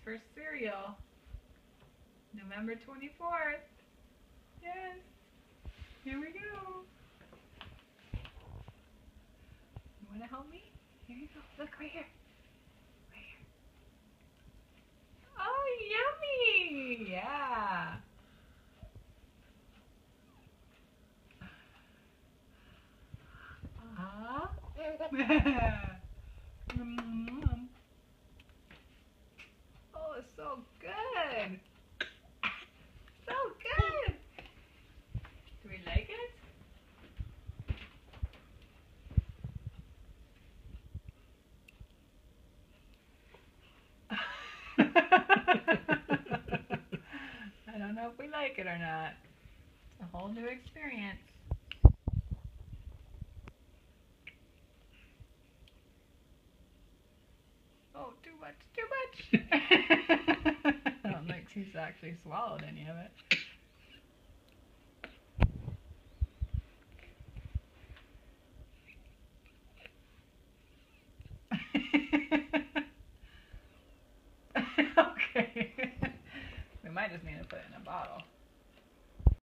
for cereal. November 24th. Yes. Here we go. You want to help me? Here you go. Look, right here. Right here. Oh, yummy! Yeah. Mm. Oh, it's so good. So good. Do we like it? I don't know if we like it or not. It's a whole new experience. Oh, too much, too much. I don't think she's actually swallowed any of it. Okay. We might just need to put it in a bottle.